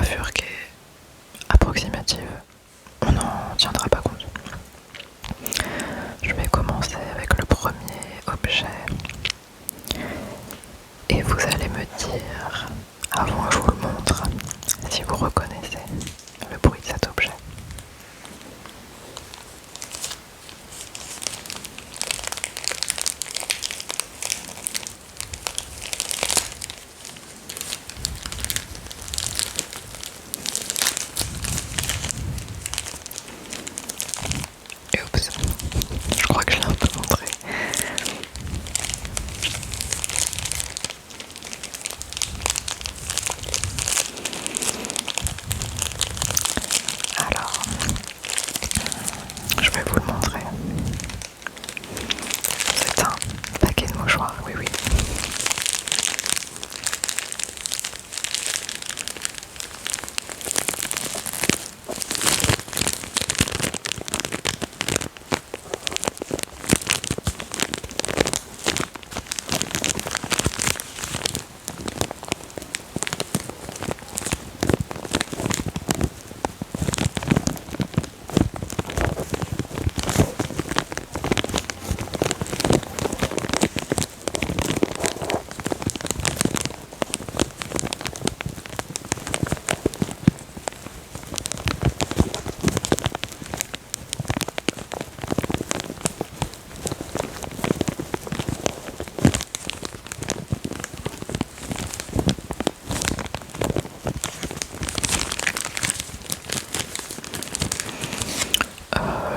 coiffure qui est approximative, on n'en tiendra pas compte. Je vais commencer avec le premier objet et vous allez me dire, avant que je vous le montre, si vous reconnaissez le bruit de cet objet. Oups, je crois que je l'ai un peu montré. Alors, je vais vous le montrer. C'est un paquet de mouchoirs, oui oui.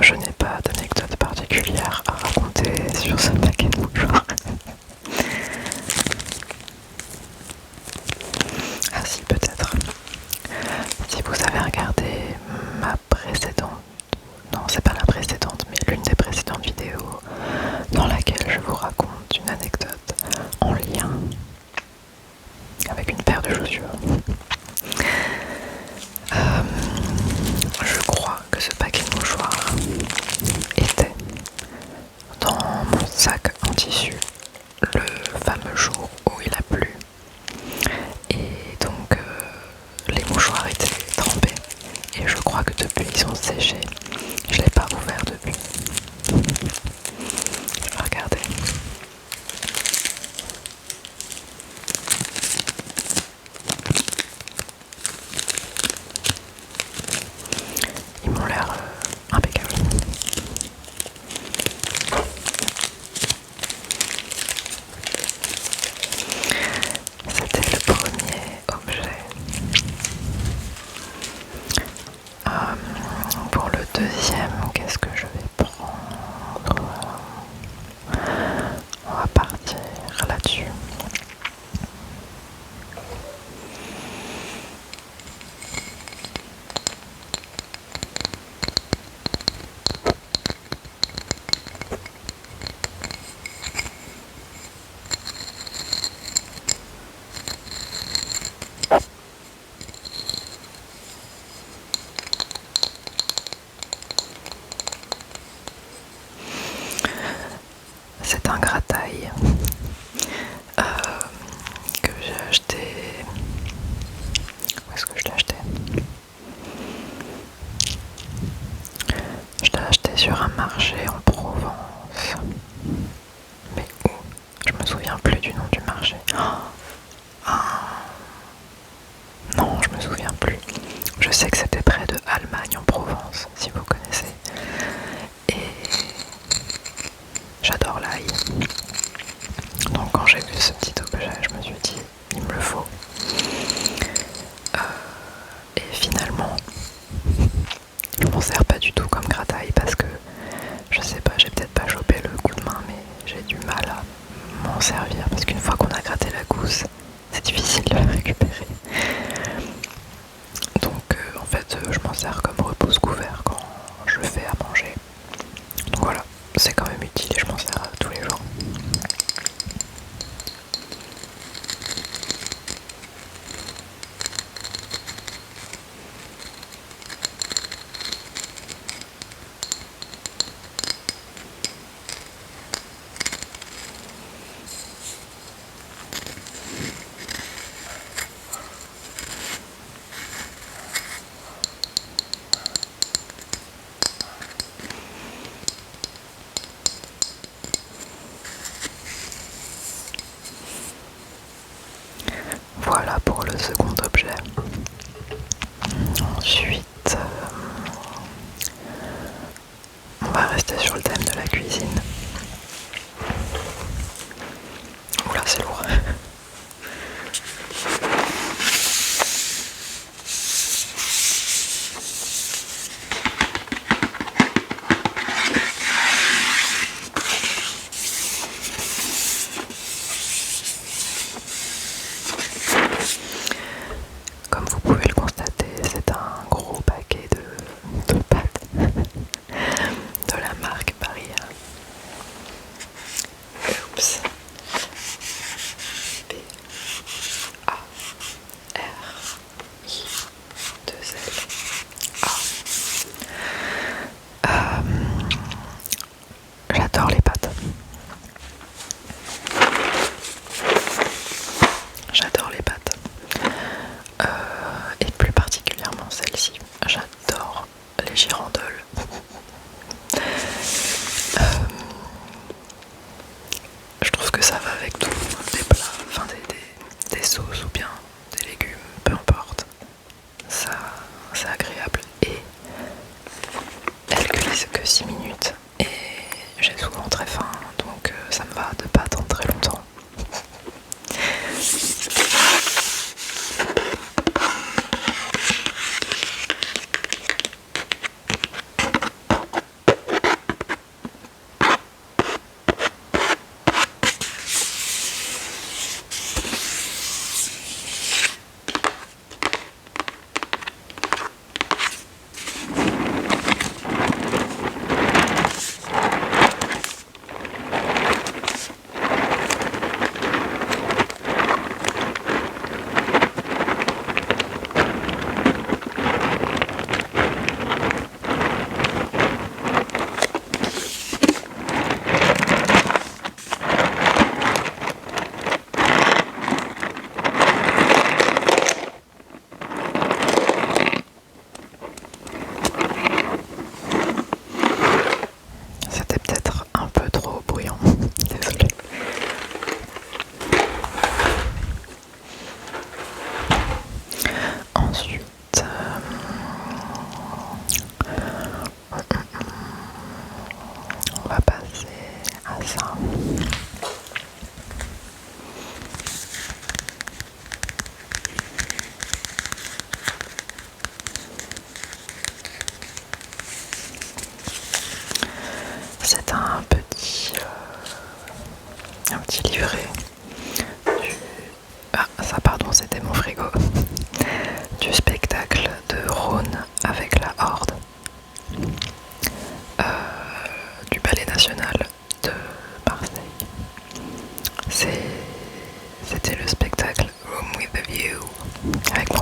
Je n'ai pas d'anecdote particulière à raconter sur ce paquet de mouchoirs. Ah si, peut-être. Si vous avez regardé ma précédente, non c'est pas la précédente, mais l'une des précédentes vidéos dans laquelle je vous raconte une anecdote en lien avec une paire de chaussures. Je crois que ce paquet de mouchoirs était dans mon sac en tissu le fameux jour où il a plu. Et donc les mouchoirs étaient trempés. Et je crois que depuis ils sont séchés. Je ne l'ai pas ouvert depuis. Je vais regarder. Ils m'ont l'air impeccables. C'était le premier objet. Pour le deuxième, qu'est-ce que je vais prendre? On va partir là-dessus. C'est un grattail que j'ai acheté. Où est-ce que je l'ai acheté? Je l'ai acheté sur un marché en Provence. Mais où? Je me souviens plus du nom du marché. Non, je me souviens plus. Je sais que c'était près de Allemagne en Provence, si vous connaissez. Et j'adore l'ail. Donc quand j'ai vu ce petit objet, je me suis dit, il me le faut. Et finalement, je m'en sers pas du tout comme grattail parce que, je sais pas, j'ai peut-être pas chopé le coup de main, mais j'ai du mal à m'en servir parce qu'une fois qu'on a gratté la gousse, c'est difficile de la récupérer. Donc en fait,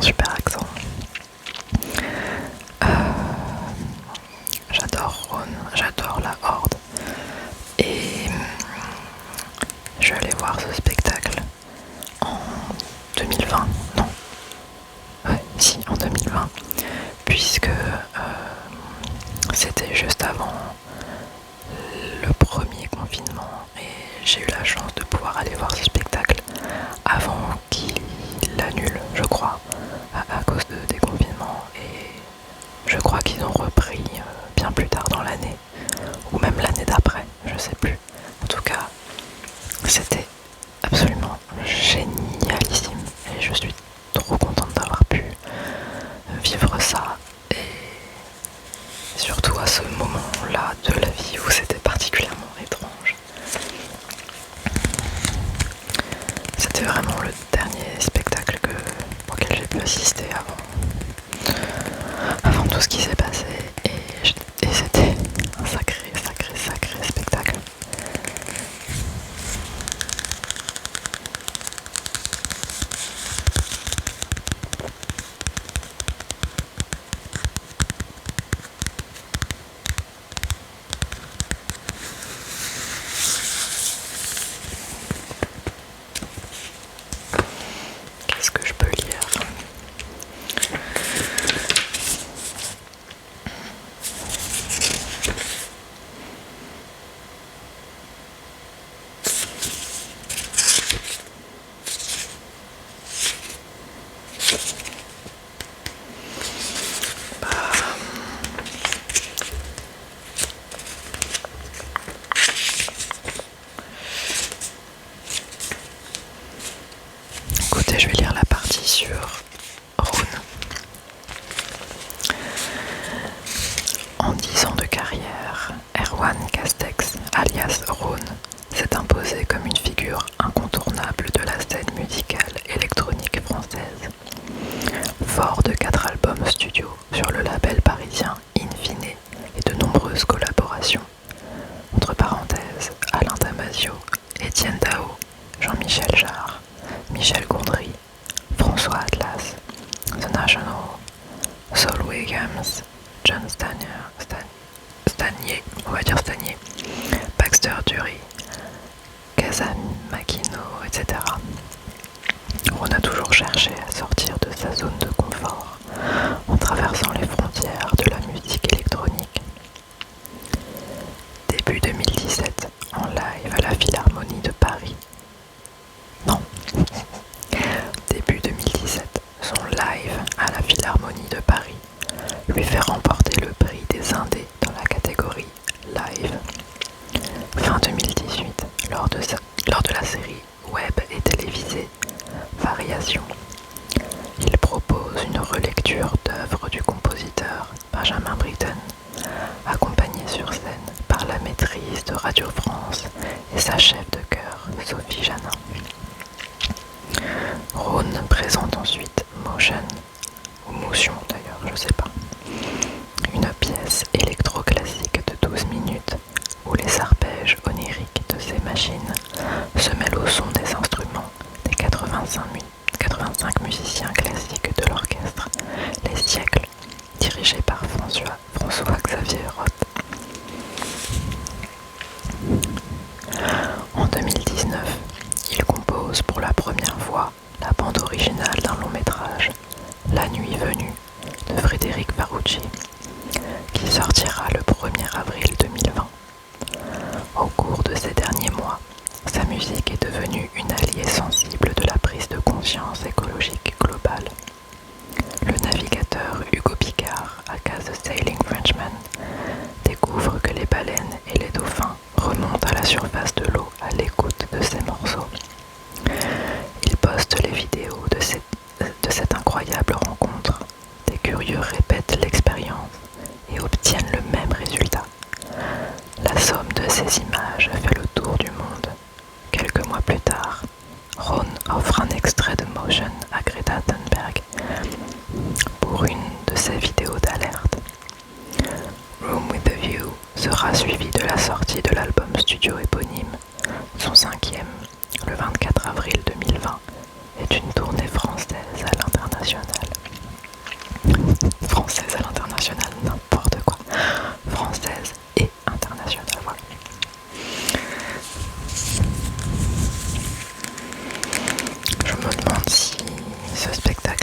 super accent. J'adore Ron, j'adore la Horde. Et je suis allée voir ce spectacle en 2020, non, ouais, si, en 2020, puisque c'était juste avant le premier confinement et j'ai eu la chance de pouvoir aller voir ce spectacle avant qu'il l'annule, je crois, à cause de déconfinement, et je crois qu'ils ont repris bien plus tard dans l'année, ou même l'année d'après, je sais plus. En tout cas, c'était absolument génialissime et je suis trop contente d'avoir pu vivre ça, et surtout à ce moment-là de la vie où c'était particulièrement étrange. C'était vraiment le dernier spectacle auquel j'ai pu assister avant tout ce qui s'est passé, et c'était un sacré spectacle. Qu'est-ce que je peux lire ? Écoutez, je vais lire la partie sur Ron. En 10 ans de carrière, Erwan Castex, alias Ron, s'est imposé comme une figure incontournable de la scène musicale électronique française. Fort de 4 albums studio sur le label parisien Infine et de nombreuses collaborations, entre parenthèses Alain Damasio, Étienne Dao, Jean-Michel Jarre, Michel Gondry, François Atlas, The National, Saul Williams, John Stanier, Baxter Dury, Kazan Makino, etc. On a toujours cherché à sortir de sa zone de confort en traversant les frontières de la musique électronique. Début 2017, en live à la Philharmonie de Paris. Non. Début 2017, son live à la Philharmonie de Paris lui fait remporter le prix des Indés dans la catégorie live. Fin 2018, lors de la série web et télévisée Variation, il propose une relecture d'œuvres du compositeur Benjamin Britten, accompagné sur scène par la maîtrise de Radio France et sa chef de chœur Sophie Janin. Ron présente ensuite Motion, ou Motion d'ailleurs, je sais pas, une pièce électro-classique de 12 minutes où les arpèges oniriques de ces machines se mêlent au son des instruments des 85 musiciens classiques de l'orchestre Les Siècles, dirigé par François-Xavier Roth. En 2019, il compose pour la première fois la bande originale d'un long métrage, La Nuit Venue, de Frédéric Varucci, qui sortira le 1er avril 2020. Au cours de ces derniers mois, sa musique est devenue une alliée sensible de la prise de conscience écologique globale. Le navigateur Hugo Picard, aka The Sailing Frenchman, découvre que les baleines et les dauphins remontent à la surface de l'eau à l'écoute de ces morceaux. Il poste les vidéos de cette incroyable rencontre. Des curieux répètent l'expérience et obtiennent le même résultat. La somme de ces images fait le tour du monde. Quelques mois plus tard, Ron offre un extrait de Motion à Greta Thunberg pour une de ses vidéos d'alerte. Room with a View sera suivi de la sortie de l'album studio éponyme, son 5e, le 24 avril 2020, est une tournée française à l'international.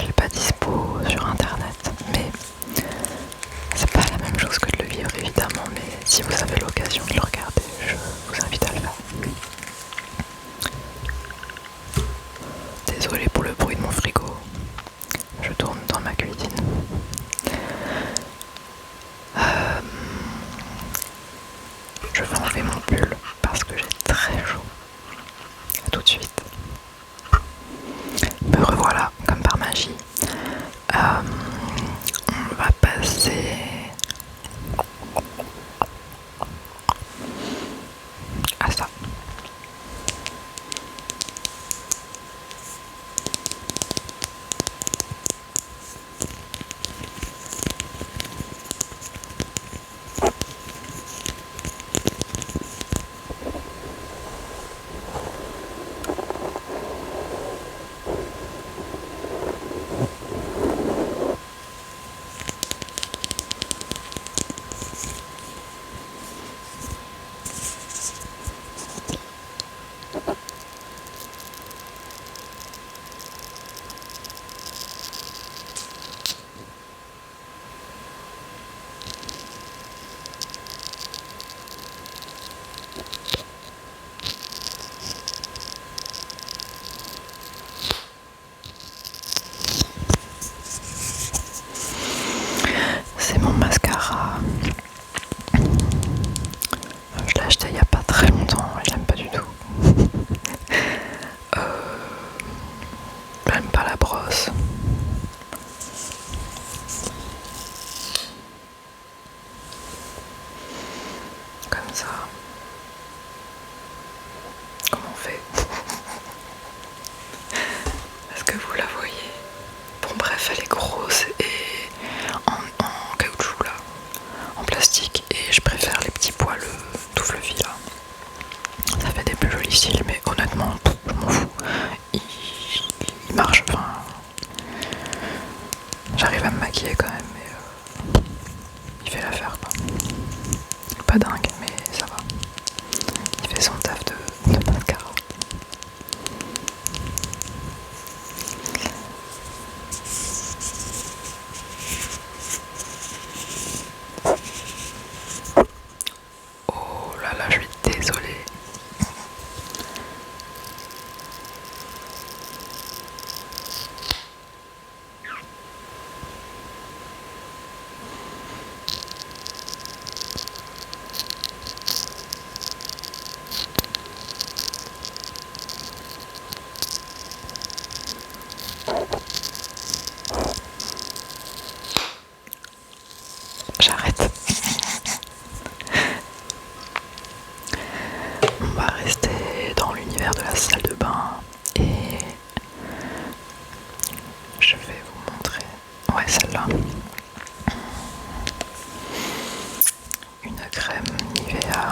qu'elle n'est pas dispo sur internet, mais c'est pas la même chose que de le vivre évidemment, mais si vous avez l'occasion de le regarder, je vous invite à le faire. Désolée pour le bruit de mon frigo, je tourne dans ma cuisine. Je vais enlever mon pull parce que j'ai très chaud. A tout de suite. Me revoilà, comme par magie. On va passer à ça. C'est mon mascara. Je l'ai acheté il n'y a pas très longtemps et je l'aime pas du tout. J'aime pas la brosse. Comme ça. Comment on fait? Est-ce que vous la voyez? Bon bref, elle est grosse et en caoutchouc là, en plastique, et je préfère les petits poils tout fluffy là. Ça fait des plus jolis cils, mais honnêtement, je m'en fous. Il marche, enfin... J'arrive à me maquiller quand même, mais il fait l'affaire quoi. Pas dingue, mais ça va. Il fait son taf de mascara. Oh là là, je suis désolée. J'arrête. On va rester dans l'univers de la salle de bain et je vais vous montrer. Ouais, celle-là. Une crème Nivea.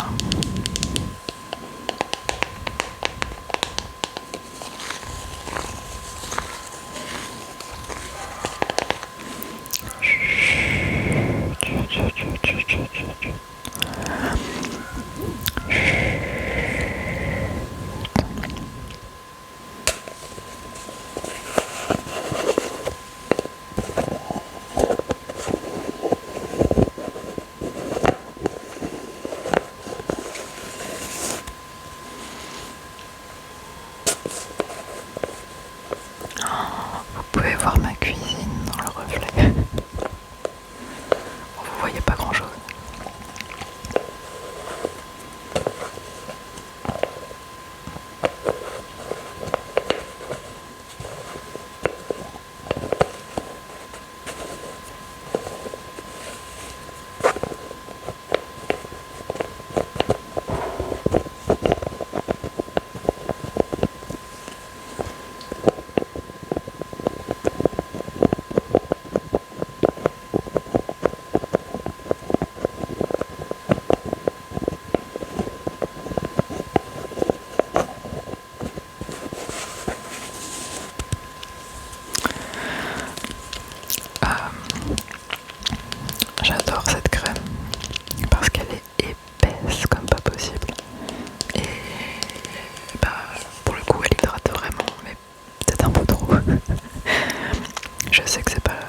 Je sais que c'est pas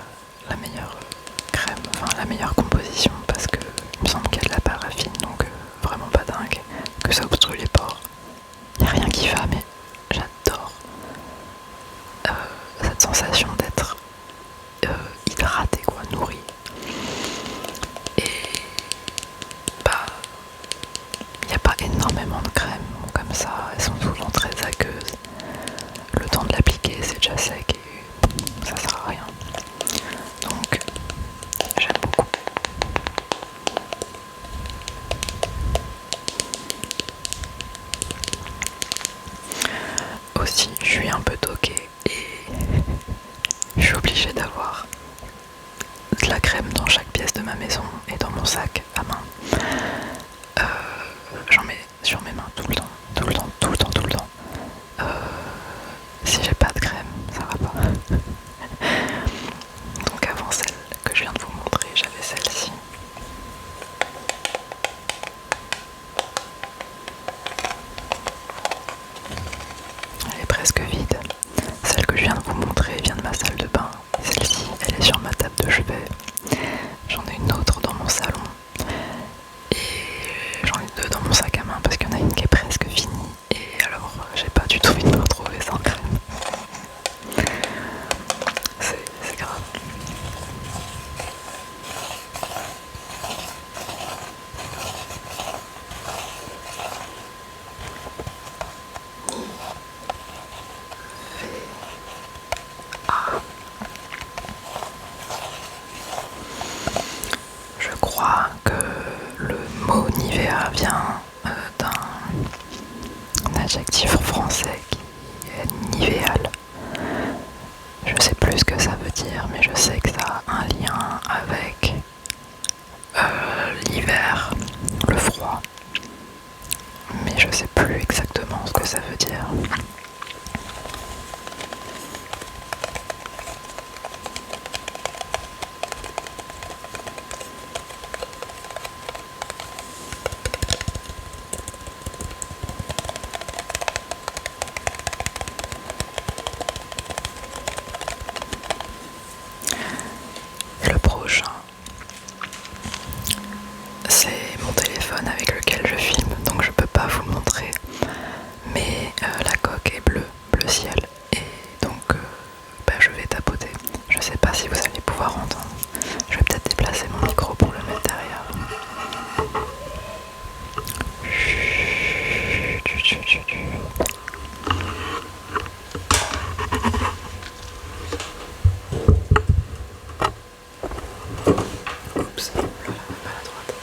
la meilleure crème, enfin la meilleure composition parce que il me semble qu'il y a de la paraffine, donc vraiment pas dingue, que ça obstrue les pores. Y a rien qui va, mais j'adore cette sensation d'être hydraté, quoi, nourri. Et bah, il n'y a pas énormément de crèmes comme ça, elles sont souvent très aqueuses. Le temps de l'appliquer, c'est déjà sec et ça sert à rien. Donc, j'aime beaucoup. Aussi, je suis un peu toquée et je suis obligée d'avoir de la crème dans chaque pièce de ma maison et dans mon sac à main. J'en mets sur mes mains tout le temps, tout le temps, tout le temps, tout le temps. Si j'ai pas de crème, ça va pas. Donc avant celle que je viens de vous montrer, j'avais celle-ci. Elle est presque vide. Celle que je viens de vous montrer vient de ma salle de bain. Celle-ci, elle est sur ma table de chevet. J'en ai une autre dans mon salon. Et j'en ai deux dans mon sac à main parce qu'il y en a une qui est presque finie. Et alors, j'ai pas du tout envie de me retrouver sans crème. C'est grave. Je crois que le mot Nivea vient d'un adjectif français qui est nivéal. Je sais plus ce que ça veut dire, mais je sais que ça a un lien avec l'hiver, le froid. Mais je sais plus exactement ce que ça veut dire. Le prochain, c'est mon téléphone avec lequel je filme, donc je peux pas vous le montrer. Mais la coque est bleue, bleu ciel, et donc je vais tapoter. Je sais pas si vous allez pouvoir entendre. Je vais peut-être déplacer mon micro pour le mettre derrière. Oups, là, à la droite.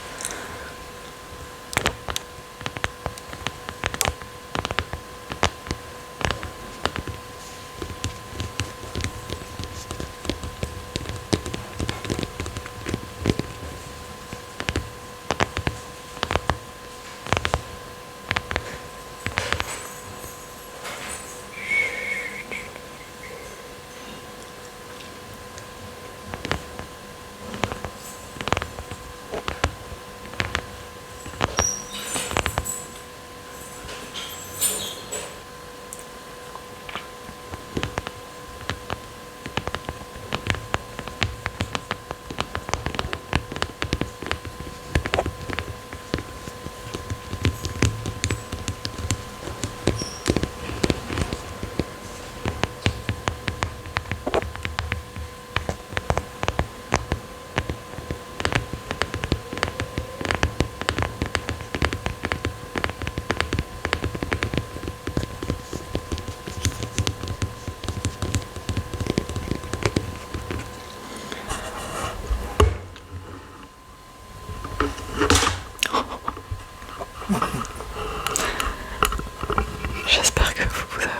J'espère que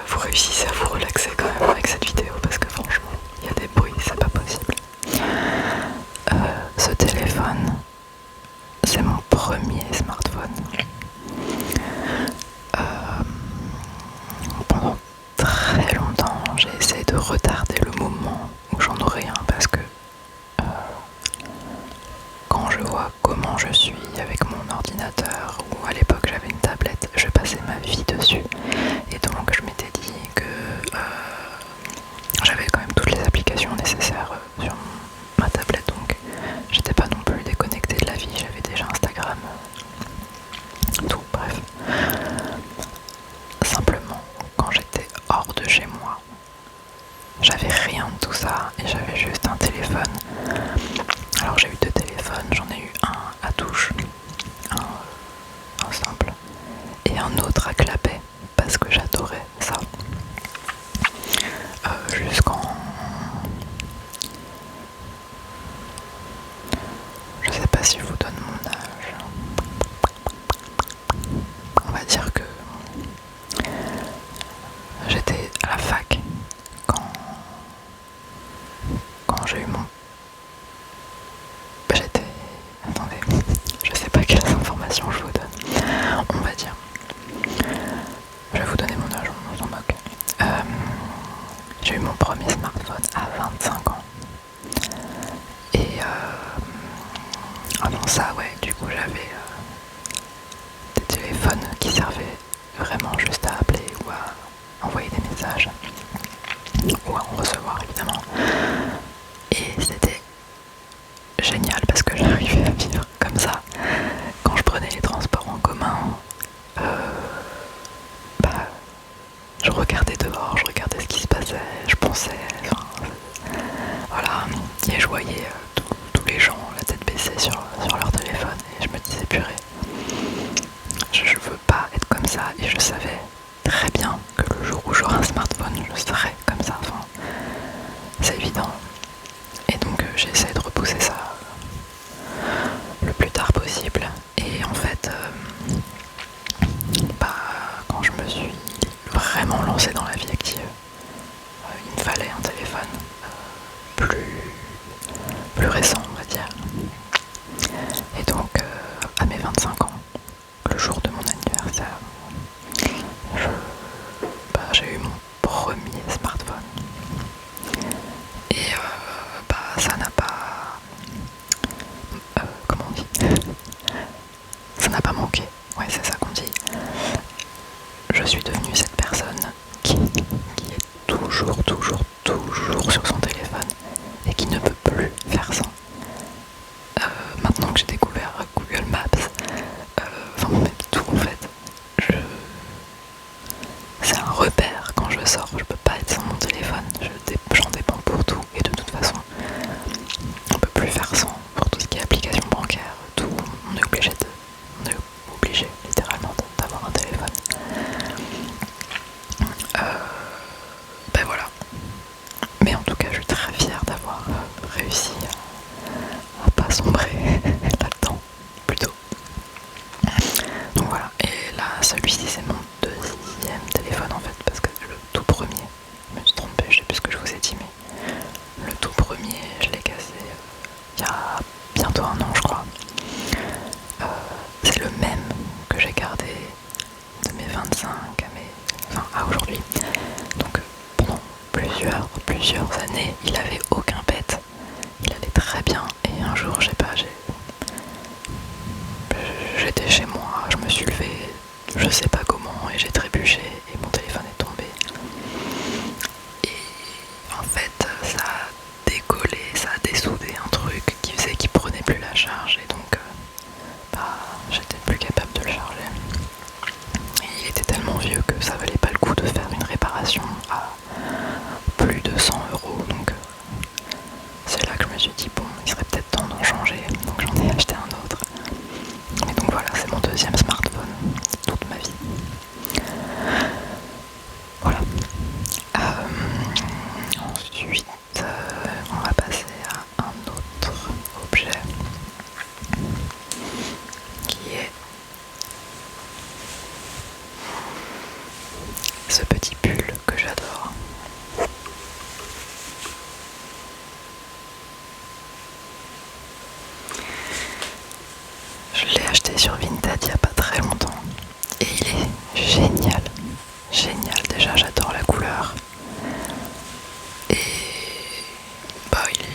vous réussissez à vous relaxer quand même avec cette vidéo parce que franchement, il y a des bruits, c'est pas possible. Ce téléphone, c'est mon premier smartphone. Pendant très longtemps, j'ai essayé de retarder le moment où j'en aurai un parce que quand je vois comment je suis avec mon ordinateur, ou à l'époque j'avais une tablette, je passais ma vie dessus. Et donc je m'étais dit que j'avais quand même toutes les applications nécessaires pas si je vous donne mon âge. On va dire que j'étais à la fac quand j'ai eu mon... J'étais... Attendez, je sais pas quelles informations je vous donne. On va dire... Je vais vous donner mon âge, on s'en moque. J'ai eu mon premier smartphone à 25 ans. Et avant ça, ouais, du coup j'avais des téléphones qui servaient vraiment juste à appeler ou à envoyer des messages. Ou à en recevoir évidemment. Et c'était génial parce que j'arrivais à vivre comme ça. Quand je prenais les transports en commun, je regardais dehors, je regardais ce qui se passait, je pensais, enfin, voilà, et je voyais tous les gens la tête baissée sur leur téléphone et je me disais purée, je veux pas être comme ça et je savais très bien que le jour où j'aurai un smartphone, je serai comme ça, enfin, c'est évident. Et donc j'ai essayé de repousser ça le plus tard possible et en fait quand je me suis vraiment lancée dans la vie active, il me fallait un téléphone plus récent, on va dire. Et donc à mes 25 ans, le jour de mon anniversaire, j'ai eu mon premier smartphone et ça n'a pas comment on dit, ça n'a pas manqué, ouais c'est ça qu'on dit. Je suis devenue cette personne qui est toujours sur son téléphone et qui ne peut plus faire sans. Maintenant que j'ai découvert Google Maps, enfin même tout en fait, c'est un repère quand je sors, je peux pas être sans mon téléphone, j'en dépends pour tout et de toute façon on peut plus faire sans pour tout ce qui est application bancaire, tout, on est obligé littéralement d'avoir un téléphone. Voilà. Mais en tout cas je suis très fière d'avoir réussi à pas sombrer là-dedans plutôt. Donc voilà, et là celui-ci c'est mon deuxième téléphone en fait, parce que le tout premier, je me suis trompée, je sais plus ce que je vous ai dit, mais le tout premier je l'ai cassé il y a bientôt un an je crois. C'est le même que j'ai gardé de mes 25 à aujourd'hui. Donc pendant plusieurs années il avait aucun pet, il allait très bien et un jour je sais pas, j'étais chez moi, je me suis levée, je sais pas comment, et j'ai trébuché et mon téléphone est tombé. Et en fait, ça a décollé, ça a dessoudé un truc qui faisait qu'il prenait plus la charge, et donc j'étais plus capable de le charger. Et il était tellement vieux que ça valait pas le coup de faire une réparation à plus de 100 €, donc c'est là que je me suis dit bon, il serait peut-être temps d'en changer, donc j'en ai acheté un autre. Et donc voilà, c'est mon deuxième smartphone de toute ma vie. Voilà. Ensuite, on va passer à un autre objet qui est ce petit pull que j'adore. Je l'ai acheté sur Vinted il n'y a pas très longtemps et il est génial, déjà j'adore la couleur et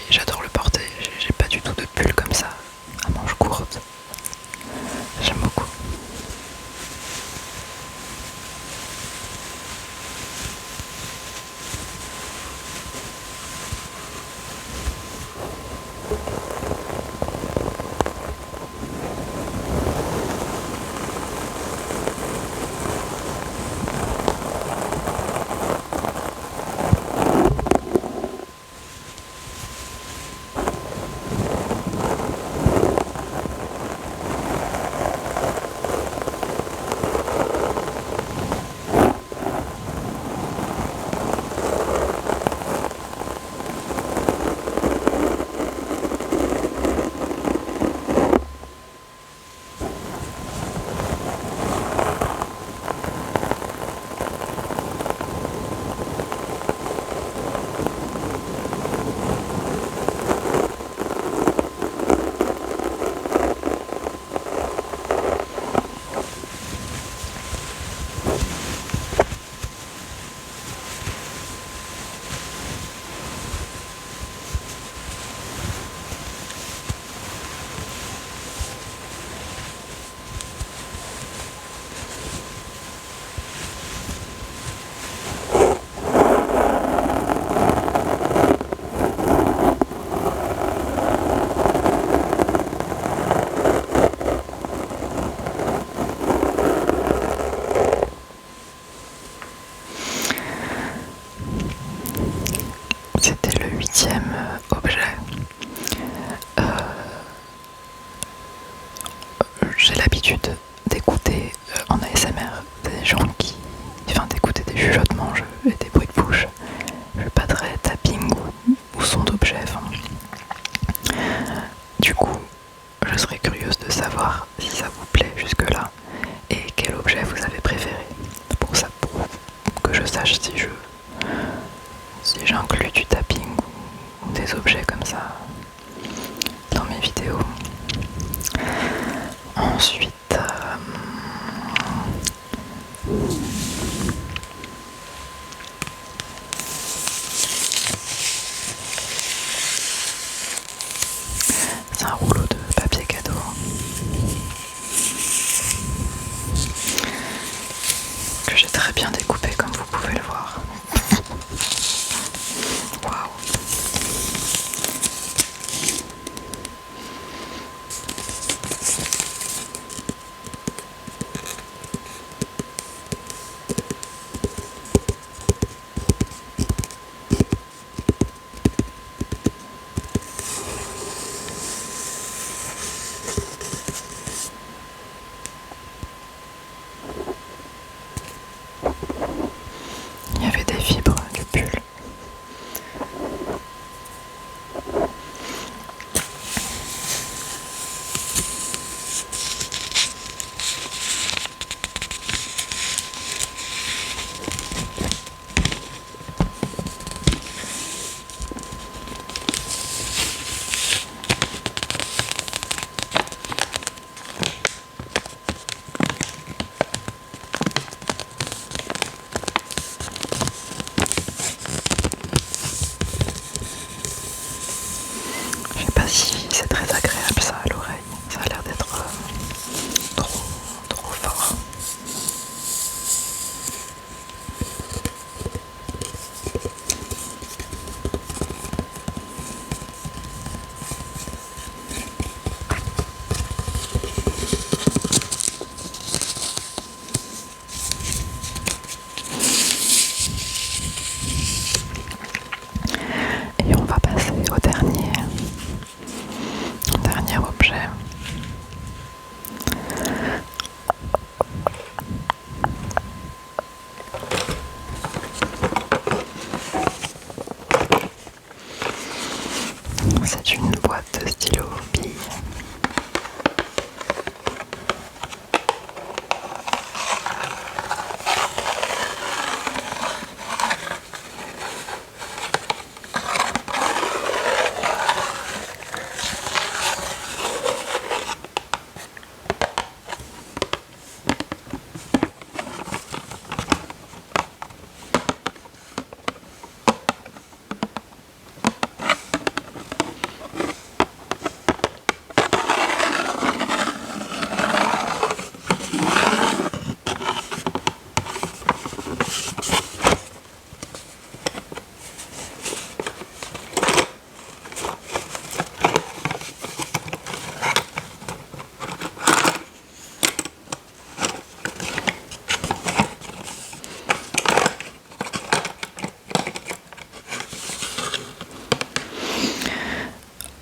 j'adore le porter, j'ai pas du tout de pull comme ça à manches courtes, j'aime beaucoup. Du coup, je serais curieuse de savoir si ça vous plaît jusque-là et quel objet vous avez préféré. Pour ça, pour que je sache si j'inclus du tapping ou des objets comme ça dans mes vidéos. Ensuite, c'est un rouleau de papier cadeau que j'ai très bien découpé comme vous pouvez le voir. Waouh! Il y avait des fibres du pull. Je sais pas si c'est très agréable ça à l'oreille, ça a l'air d'être trop fort. Et on va passer au dernier objet. C'est une boîte de stylo billes.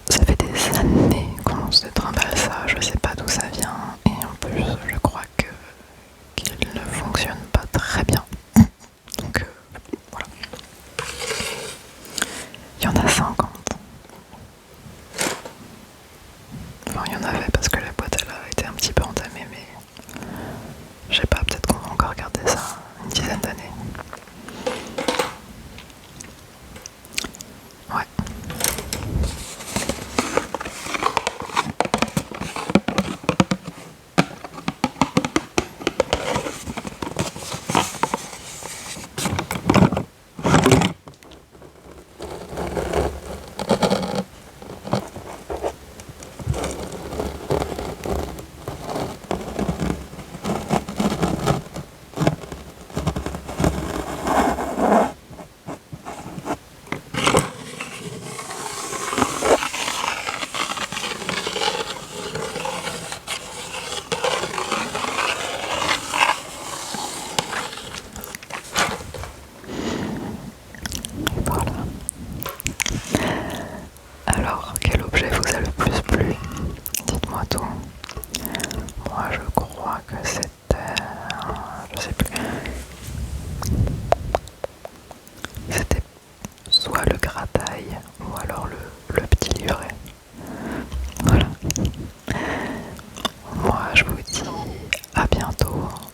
Ça fait des années qu'on se trimballe ça, je sais pas d'où ça vient et en plus je crois qu'il ne fonctionne pas très bien. Donc voilà. Il y en a 50. Enfin il y en avait parce que la boîte elle a été un petit peu entamée mais je sais pas, peut-être qu'on va encore garder ça une dizaine d'années. Ouais. Voilà. Alors, quel objet vous a le plus plu? Dites-moi tout. Moi, je crois que c'était... je sais plus. C'était soit le grataille ou alors le petit livret. Voilà. jour